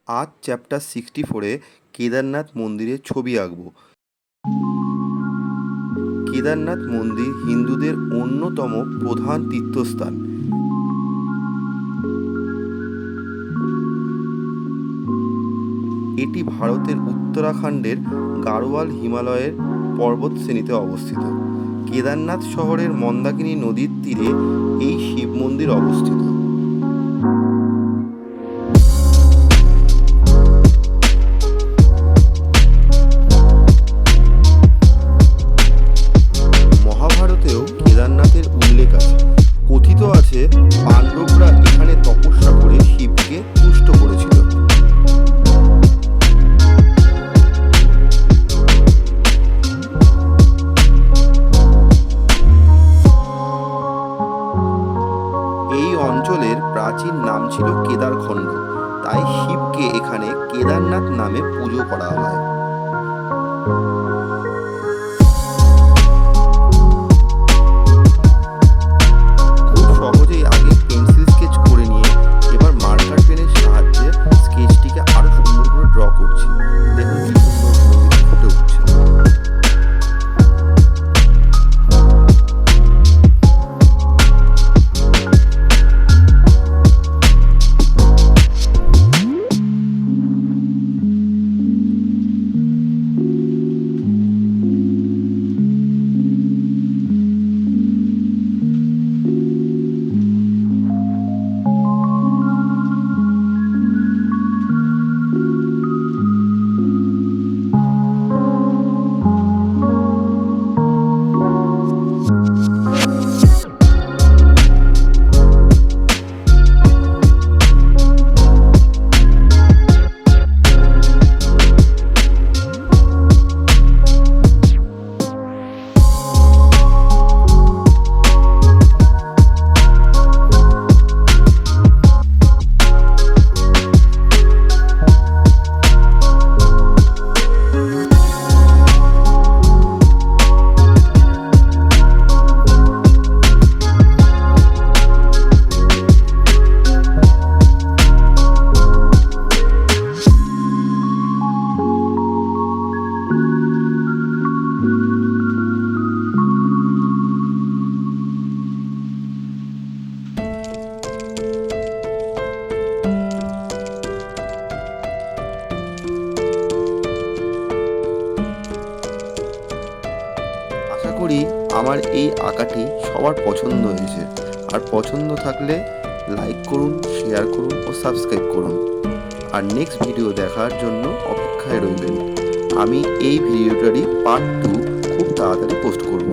আজ চ্যাপ্টার 64-এ কেদারনাথ মন্দিরের ছবি আঁকব। কেদারনাথ মন্দির হিন্দুদের অন্যতম প্রধান তীর্থস্থান। এটি ভারতের উত্তরাখণ্ডের গাড়োয়াল হিমালয়ের পর্বতশ্রেণীতে অবস্থিত। কেদারনাথ শহরের মন্দাকিনী নদীর তীরে এই শিব মন্দির অবস্থিত। মহাভারতেও কেদারনাথের উল্লেখ আছে। কথিত আছে পাণ্ডবরা এখানে তপস্যা করে শিবকে তুষ্ট করেছিল। এই অঞ্চলের প্রাচীন নাম ছিল কেদারখণ্ড, তাই শিবকে এখানে কেদারনাথ নামে পুজো করা হয়। খুব সহজেই আগে পেন্সিল স্কেচ করে নিয়ে এবার মার্কার পেনের সাহায্যে স্কেচটিকে আরো সুন্দর করে ড্র করছি। দেখুন কি সুন্দর ফুটে উঠছে। আশা করি আমার এই আঁকাটি সবার পছন্দ হয়েছে। আর পছন্দ থাকলে লাইক করুন, শেয়ার করুন ও সাবস্ক্রাইব করুন। আর নেক্সট ভিডিও দেখার জন্য অপেক্ষায় রইলেন। আমি এই ভিডিওটারই পার্ট 2 খুব তাড়াতাড়ি পোস্ট করব।